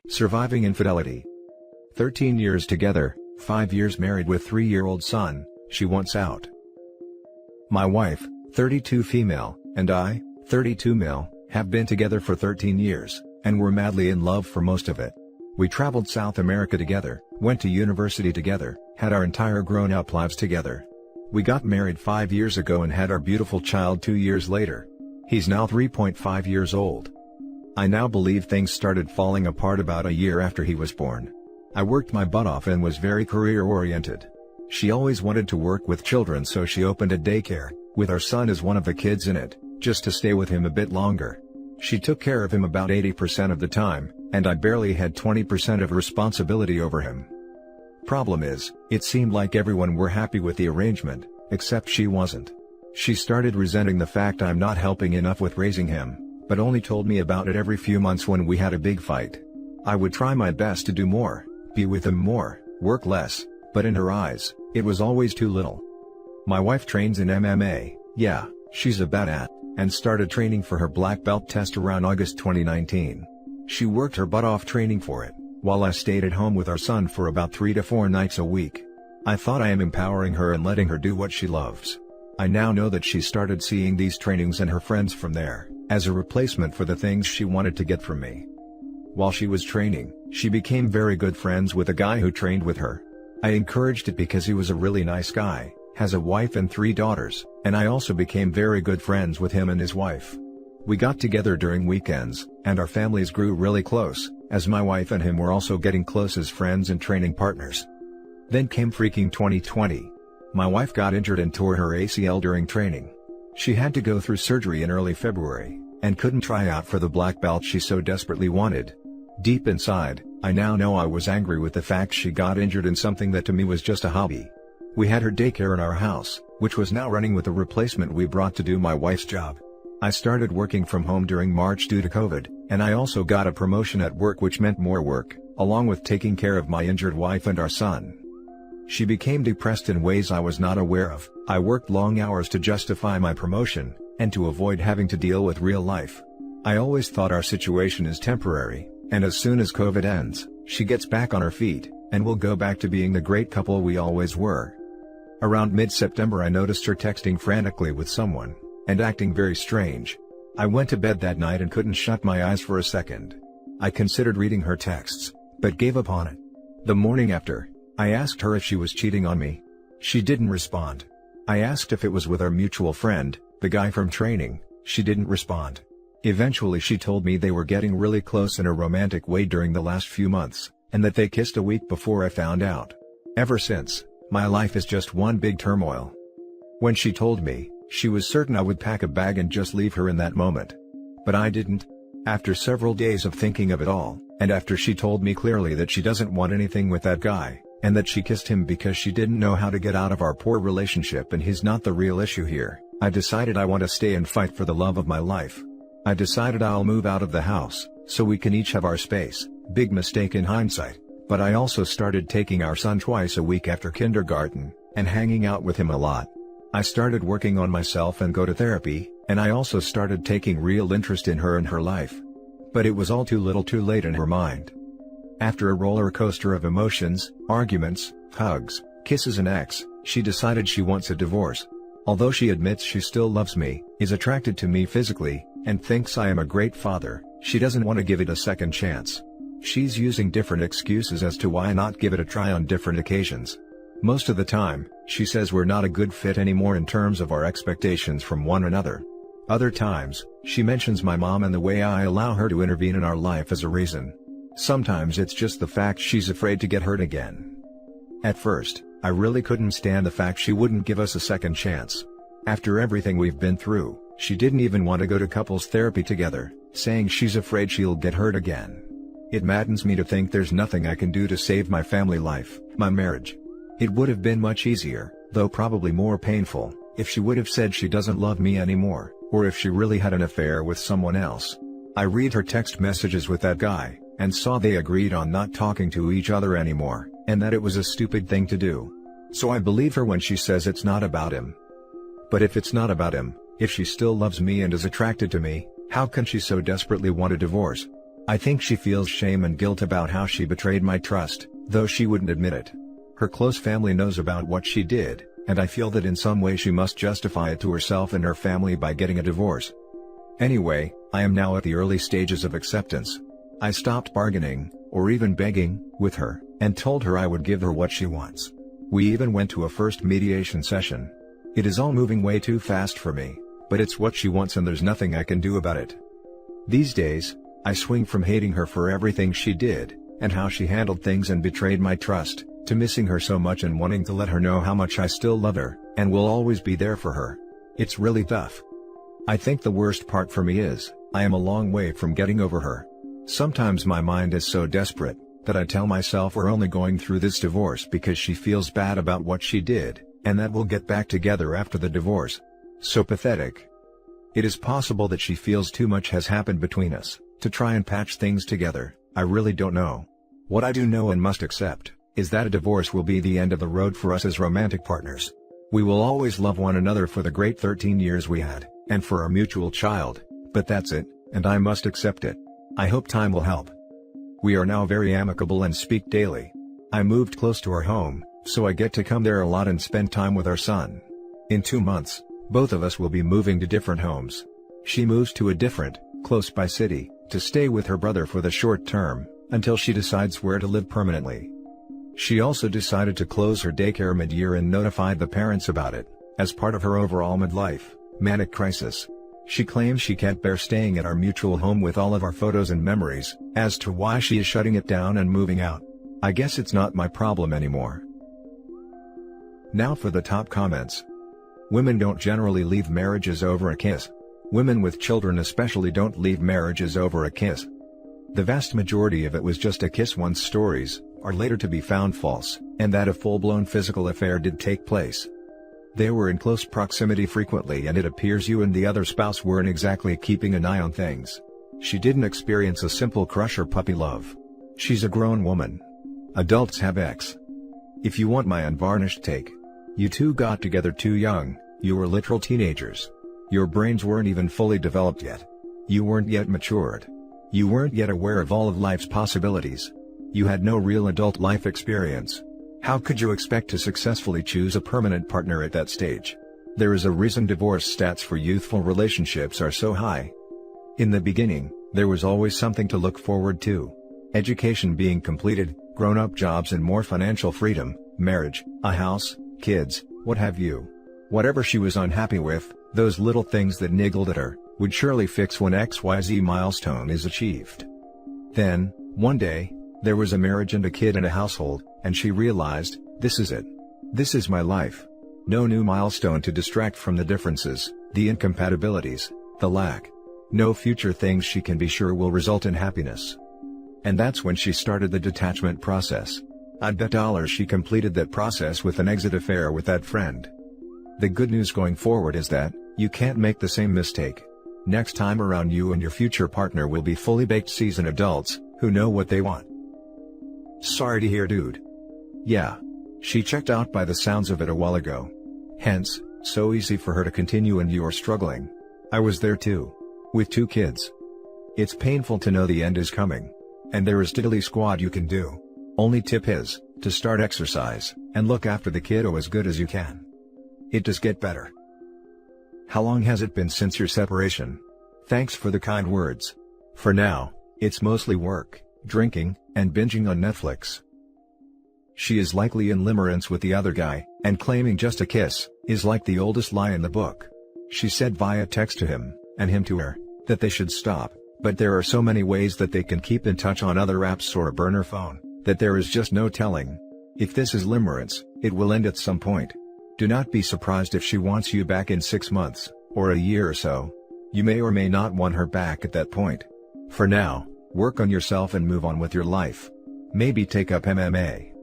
Surviving infidelity. 13 years together, 5 years married with 3-year-old son, she wants out. My wife, 32 female, and I, 32 male, have been together for 13 years, and were madly in love for most of it. We traveled South America together, went to university together, had our entire grown-up lives together. We got married 5 years ago and had our beautiful child 2 years later. He's now 3.5 years old. I now believe things started falling apart about a year after he was born. I worked my butt off and was very career-oriented. She always wanted to work with children, so she opened a daycare, with our son as one of the kids in it, just to stay with him a bit longer. She took care of him about 80% of the time, and I barely had 20% of responsibility over him. Problem is, it seemed like everyone were happy with the arrangement, except she wasn't. She started resenting the fact I'm not helping enough with raising him, but only told me about it every few months when we had a big fight. I would try my best to do more, be with him more, work less, but in her eyes, it was always too little. My wife trains in MMA, yeah, she's a badass, and started training for her black belt test around August 2019. She worked her butt off training for it, while I stayed at home with our son for about 3 to 4 nights a week. I thought I am empowering her and letting her do what she loves. I now know that she started seeing these trainings and her friends from there, as a replacement for the things she wanted to get from me. While she was training, she became very good friends with a guy who trained with her. I encouraged it because he was a really nice guy, has a wife and 3 daughters, and I also became very good friends with him and his wife. We got together during weekends, and our families grew really close, as my wife and him were also getting close as friends and training partners. Then came freaking 2020. My wife got injured and tore her ACL during training. She had to go through surgery in early February, and couldn't try out for the black belt she so desperately wanted. Deep inside, I now know I was angry with the fact she got injured in something that to me was just a hobby. We had her daycare in our house, which was now running with a replacement we brought to do my wife's job. I started working from home during March due to COVID, and I also got a promotion at work, which meant more work, along with taking care of my injured wife and our son. She became depressed in ways I was not aware of. I worked long hours to justify my promotion, and to avoid having to deal with real life. I always thought our situation is temporary, and as soon as COVID ends, she gets back on her feet, and we'll go back to being the great couple we always were. Around mid-September I noticed her texting frantically with someone, and acting very strange. I went to bed that night and couldn't shut my eyes for a second. I considered reading her texts, but gave up on it. The morning after, I asked her if she was cheating on me. She didn't respond. I asked if it was with our mutual friend, the guy from training. She didn't respond. Eventually she told me they were getting really close in a romantic way during the last few months, and that they kissed a week before I found out. Ever since, my life is just one big turmoil. When she told me, she was certain I would pack a bag and just leave her in that moment. But I didn't. After several days of thinking of it all, and after she told me clearly that she doesn't want anything with that guy, and that she kissed him because she didn't know how to get out of our poor relationship and he's not the real issue here, I decided I want to stay and fight for the love of my life. I decided I'll move out of the house, so we can each have our space. Big mistake in hindsight, but I also started taking our son twice a week after kindergarten, and hanging out with him a lot. I started working on myself and go to therapy, and I also started taking real interest in her and her life. But it was all too little too late in her mind. After a roller coaster of emotions, arguments, hugs, kisses and she decided she wants a divorce. Although she admits she still loves me, is attracted to me physically, and thinks I am a great father, she doesn't want to give it a second chance. She's using different excuses as to why not give it a try on different occasions. Most of the time, she says we're not a good fit anymore in terms of our expectations from one another. Other times, she mentions my mom and the way I allow her to intervene in our life as a reason. Sometimes it's just the fact she's afraid to get hurt again. At first, I really couldn't stand the fact she wouldn't give us a second chance. After everything we've been through, she didn't even want to go to couples therapy together, saying she's afraid she'll get hurt again. It maddens me to think there's nothing I can do to save my family life, my marriage. It would have been much easier, though probably more painful, if she would have said she doesn't love me anymore, or if she really had an affair with someone else. I read her text messages with that guy, and saw they agreed on not talking to each other anymore, and that it was a stupid thing to do. So I believe her when she says it's not about him. But if it's not about him, if she still loves me and is attracted to me, how can she so desperately want a divorce? I think she feels shame and guilt about how she betrayed my trust, though she wouldn't admit it. Her close family knows about what she did, and I feel that in some way she must justify it to herself and her family by getting a divorce. Anyway, I am now at the early stages of acceptance. I stopped bargaining, or even begging, with her, and told her I would give her what she wants. We even went to a first mediation session. It is all moving way too fast for me, but it's what she wants and there's nothing I can do about it. These days, I swing from hating her for everything she did, and how she handled things and betrayed my trust, to missing her so much and wanting to let her know how much I still love her, and will always be there for her. It's really tough. I think the worst part for me is, I am a long way from getting over her. Sometimes my mind is so desperate, that I tell myself we're only going through this divorce because she feels bad about what she did, and that we'll get back together after the divorce. So pathetic. It is possible that she feels too much has happened between us, to try and patch things together. I really don't know. What I do know and must accept, is that a divorce will be the end of the road for us as romantic partners. We will always love one another for the great 13 years we had, and for our mutual child, but that's it, and I must accept it. I hope time will help. We are now very amicable and speak daily. I moved close to our home, so I get to come there a lot and spend time with our son. In 2 months, both of us will be moving to different homes. She moves to a different, close-by city, to stay with her brother for the short term, until she decides where to live permanently. She also decided to close her daycare mid-year and notified the parents about it, as part of her overall midlife manic crisis. She claims she can't bear staying at our mutual home with all of our photos and memories, as to why she is shutting it down and moving out. I guess it's not my problem anymore. Now for the top comments. Women don't generally leave marriages over a kiss. Women with children especially don't leave marriages over a kiss. The vast majority of it was just a kiss once stories, are later to be found false, and that a full-blown physical affair did take place. They were in close proximity frequently and it appears you and the other spouse weren't exactly keeping an eye on things. She didn't experience a simple crush or puppy love. She's a grown woman. Adults have ex. If you want my unvarnished take. You two got together too young, you were literal teenagers. Your brains weren't even fully developed yet. You weren't yet matured. You weren't yet aware of all of life's possibilities. You had no real adult life experience. How could you expect to successfully choose a permanent partner at that stage? There is a reason divorce stats for youthful relationships are so high. In the beginning, there was always something to look forward to. Education being completed, grown-up jobs and more financial freedom, marriage, a house, kids, what have you. Whatever she was unhappy with, those little things that niggled at her, would surely fix when XYZ milestone is achieved. Then, one day, there was a marriage and a kid and a household, and she realized, this is it. This is my life. No new milestone to distract from the differences, the incompatibilities, the lack. No future things she can be sure will result in happiness. And that's when she started the detachment process. I'd bet dollars she completed that process with an exit affair with that friend. The good news going forward is that, you can't make the same mistake. Next time around you and your future partner will be fully baked seasoned adults, who know what they want. Sorry to hear, dude. Yeah. She checked out by the sounds of it a while ago. Hence, so easy for her to continue and you're struggling. I was there too. With 2 kids. It's painful to know the end is coming. And there is diddly squat you can do. Only tip is, to start exercise, and look after the kiddo as good as you can. It does get better. How long has it been since your separation? Thanks for the kind words. For now, it's mostly work, drinking, and binging on Netflix. She is likely in limerence with the other guy, and claiming just a kiss, is like the oldest lie in the book. She said via text to him, and him to her, that they should stop, but there are so many ways that they can keep in touch on other apps or a burner phone, that there is just no telling. If this is limerence, it will end at some point. Do not be surprised if she wants you back in 6 months, or a year or so. You may or may not want her back at that point. For now, work on yourself and move on with your life. Maybe take up MMA.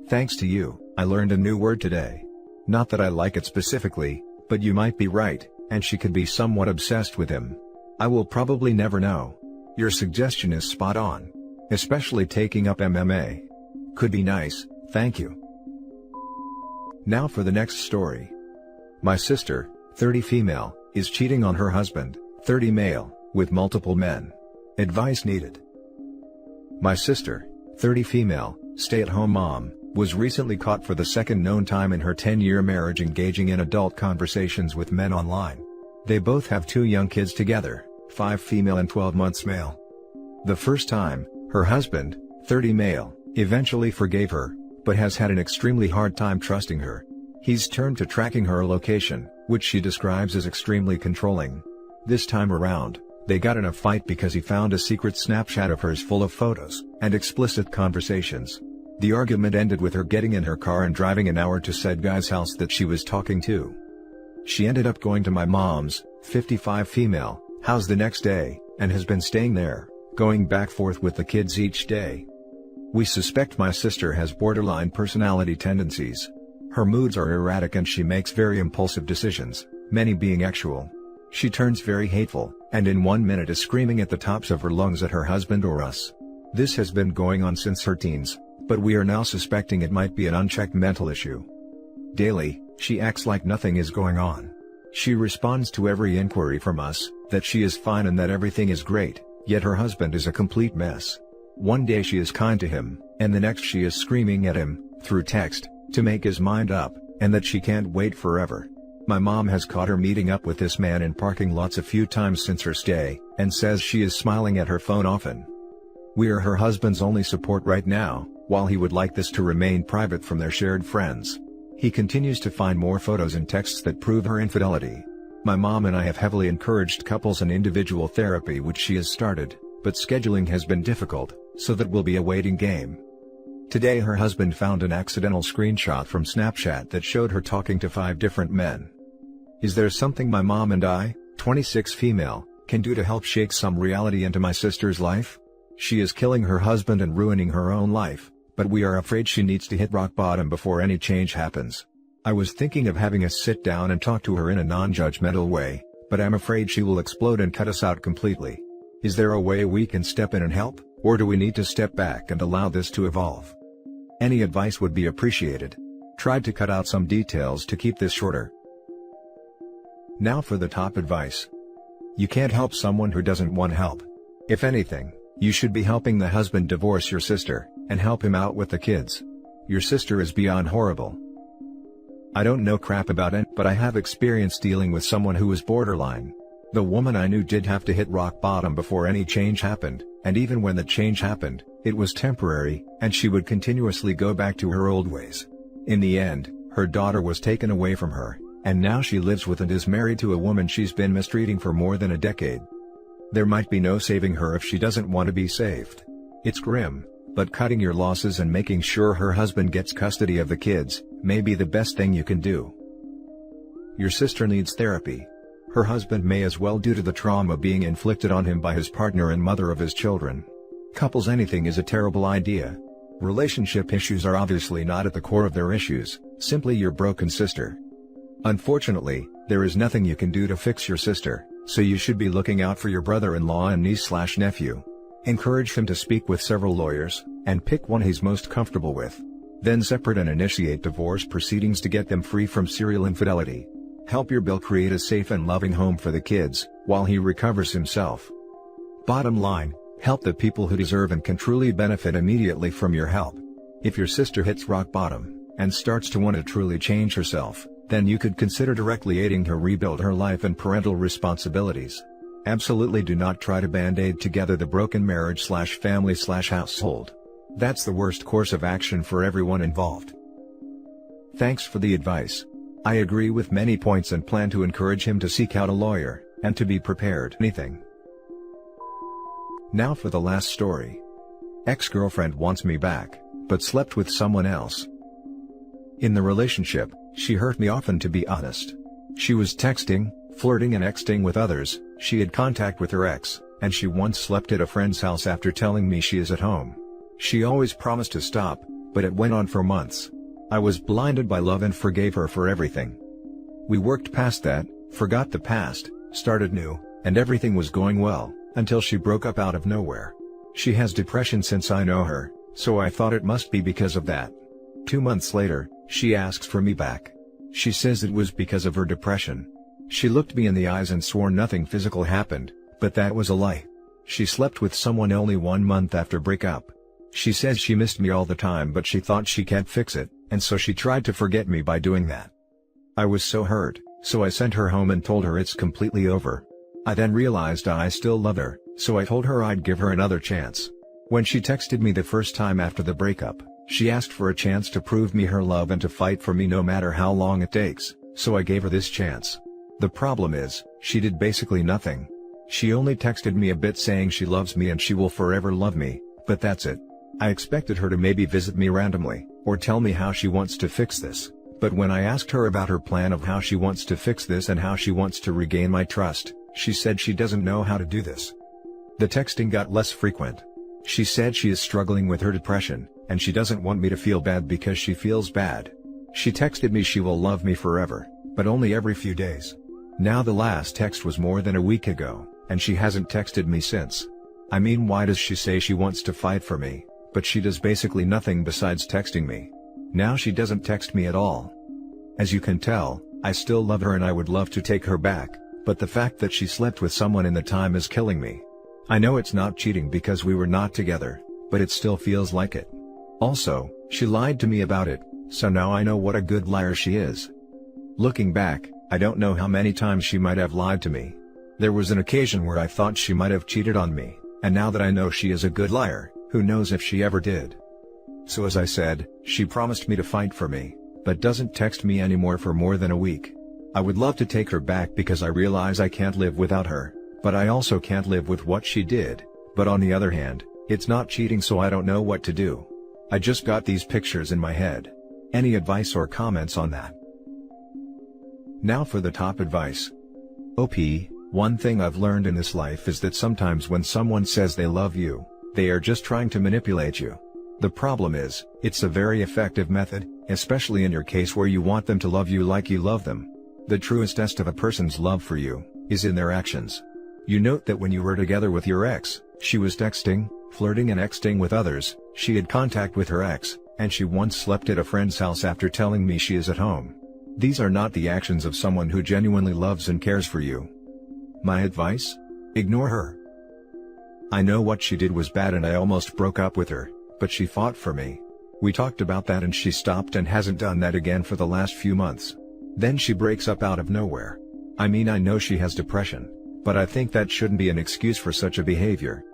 Thanks to you, I learned a new word today. Not that I like it specifically, but you might be right, and she could be somewhat obsessed with him. I will probably never know. Your suggestion is spot on. Especially taking up MMA. Could be nice, thank you. Now for the next story. My sister, 30 female, is cheating on her husband, 30 male, with multiple men. Advice needed. My sister, 30 female, stay-at-home mom, was recently caught for the second known time in her 10-year marriage engaging in adult conversations with men online. They both have 2 young kids together, 5 female and 12 months male. The first time, her husband, 30 male, eventually forgave her, but has had an extremely hard time trusting her. He's turned to tracking her location, which she describes as extremely controlling. This time around, they got in a fight because he found a secret Snapchat of hers full of photos and explicit conversations. The argument ended with her getting in her car and driving an hour to said guy's house that she was talking to. She ended up going to my mom's, 55 female, house the next day, and has been staying there, going back forth with the kids each day. We suspect my sister has borderline personality tendencies. Her moods are erratic and she makes very impulsive decisions, many being actual. She turns very hateful, and in 1 minute is screaming at the tops of her lungs at her husband or us. This has been going on since her teens, but we are now suspecting it might be an unchecked mental issue. Daily, she acts like nothing is going on. She responds to every inquiry from us, that she is fine and that everything is great, yet her husband is a complete mess. One day she is kind to him, and the next she is screaming at him, through text, to make his mind up, and that she can't wait forever. My mom has caught her meeting up with this man in parking lots a few times since her stay, and says she is smiling at her phone often. We are her husband's only support right now, while he would like this to remain private from their shared friends. He continues to find more photos and texts that prove her infidelity. My mom and I have heavily encouraged couples and individual therapy which she has started, but scheduling has been difficult, so that will be a waiting game. Today her husband found an accidental screenshot from Snapchat that showed her talking to 5 different men. Is there something my mom and I, 26 female, can do to help shake some reality into my sister's life? She is killing her husband and ruining her own life, but we are afraid she needs to hit rock bottom before any change happens. I was thinking of having us sit down and talk to her in a non-judgmental way, but I'm afraid she will explode and cut us out completely. Is there a way we can step in and help, or do we need to step back and allow this to evolve? Any advice would be appreciated. Tried to cut out some details to keep this shorter. Now for the top advice. You can't help someone who doesn't want help. If anything, you should be helping the husband divorce your sister, and help him out with the kids. Your sister is beyond horrible. I don't know crap about it, but I have experience dealing with someone who was borderline. The woman I knew did have to hit rock bottom before any change happened, and even when the change happened, it was temporary, and she would continuously go back to her old ways. In the end, her daughter was taken away from her, and now she lives with and is married to a woman she's been mistreating for more than a decade. There might be no saving her if she doesn't want to be saved. It's grim, but cutting your losses and making sure her husband gets custody of the kids may be the best thing you can do. Your sister needs therapy. Her husband may as well due to the trauma being inflicted on him by his partner and mother of his children. Couples anything is a terrible idea. Relationship issues are obviously not at the core of their issues, simply your broken sister. Unfortunately, there is nothing you can do to fix your sister, so you should be looking out for your brother-in-law and niece/nephew. Encourage him to speak with several lawyers, and pick one he's most comfortable with. Then separate and initiate divorce proceedings to get them free from serial infidelity. Help your Bill create a safe and loving home for the kids, while he recovers himself. Bottom line, help the people who deserve and can truly benefit immediately from your help. If your sister hits rock bottom, and starts to want to truly change herself, then you could consider directly aiding her rebuild her life and parental responsibilities. Absolutely do not try to band-aid together the broken marriage/family/household. That's the worst course of action for everyone involved. Thanks for the advice. I agree with many points and plan to encourage him to seek out a lawyer, and to be prepared for anything. Now for the last story. Ex-girlfriend wants me back, but slept with someone else. In the relationship, she hurt me often, to be honest. She was texting, flirting and exting with others, she had contact with her ex, and she once slept at a friend's house after telling me she is at home. She always promised to stop, but it went on for months. I was blinded by love and forgave her for everything. We worked past that, forgot the past, started new, and everything was going well, until she broke up out of nowhere. She has depression since I know her, so I thought it must be because of that. 2 months later, she asks for me back. She says it was because of her depression. She looked me in the eyes and swore nothing physical happened, but that was a lie. She slept with someone only 1 month after breakup. She says she missed me all the time but she thought she can't fix it, and so she tried to forget me by doing that. I was so hurt, so I sent her home and told her it's completely over. I then realized I still love her, so I told her I'd give her another chance. When she texted me the first time after the breakup, she asked for a chance to prove me her love and to fight for me no matter how long it takes, so I gave her this chance. The problem is, she did basically nothing. She only texted me a bit saying she loves me and she will forever love me, but that's it. I expected her to maybe visit me randomly, or tell me how she wants to fix this, but when I asked her about her plan of how she wants to fix this and how she wants to regain my trust, she said she doesn't know how to do this. The texting got less frequent. She said she is struggling with her depression, and she doesn't want me to feel bad because she feels bad. She texted me she will love me forever, but only every few days. Now the last text was more than a week ago, and she hasn't texted me since. I mean, why does she say she wants to fight for me, but she does basically nothing besides texting me? Now she doesn't text me at all. As you can tell, I still love her and I would love to take her back, but the fact that she slept with someone in the time is killing me. I know it's not cheating because we were not together, but it still feels like it. Also, she lied to me about it, so now I know what a good liar she is. Looking back, I don't know how many times she might have lied to me. There was an occasion where I thought she might have cheated on me, and now that I know she is a good liar, who knows if she ever did. So as I said, she promised me to fight for me, but doesn't text me anymore for more than a week. I would love to take her back because I realize I can't live without her, but I also can't live with what she did. But on the other hand, it's not cheating, so I don't know what to do. I just got these pictures in my head. Any advice or comments on that? Now for the top advice. OP, one thing I've learned in this life is that sometimes when someone says they love you, they are just trying to manipulate you. The problem is, it's a very effective method, especially in your case where you want them to love you like you love them. The truest test of a person's love for you is in their actions. You note that when you were together with your ex, she was texting, flirting and exting with others, she had contact with her ex, and she once slept at a friend's house after telling me she is at home. These are not the actions of someone who genuinely loves and cares for you. My advice? Ignore her. I know what she did was bad and I almost broke up with her, but she fought for me. We talked about that and she stopped and hasn't done that again for the last few months. Then she breaks up out of nowhere. I mean, I know she has depression, but I think that shouldn't be an excuse for such a behavior.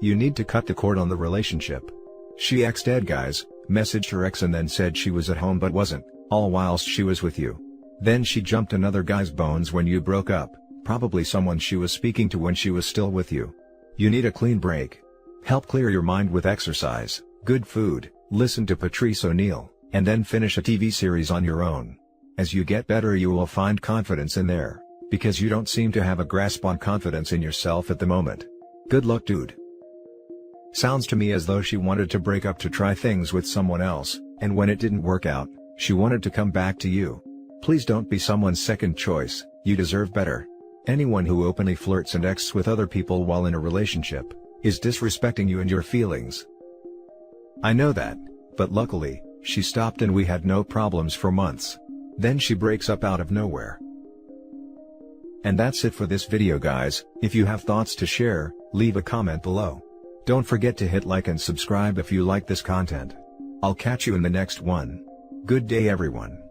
You need to cut the cord on the relationship. She ex-dead guys, messaged her ex and then said she was at home but wasn't, all whilst she was with you. Then she jumped another guy's bones when you broke up, probably someone she was speaking to when she was still with you. You need a clean break. Help clear your mind with exercise, good food, listen to Patrice O'Neal, and then finish a TV series on your own. As you get better you will find confidence in there, because you don't seem to have a grasp on confidence in yourself at the moment. Good luck, dude. Sounds to me as though she wanted to break up to try things with someone else, and when it didn't work out, she wanted to come back to you. Please don't be someone's second choice, you deserve better. Anyone who openly flirts and exes with other people while in a relationship is disrespecting you and your feelings. I know that, but luckily, she stopped and we had no problems for months. Then she breaks up out of nowhere. And that's it for this video, guys. If you have thoughts to share, leave a comment below. Don't forget to hit like and subscribe if you like this content. I'll catch you in the next one. Good day, everyone.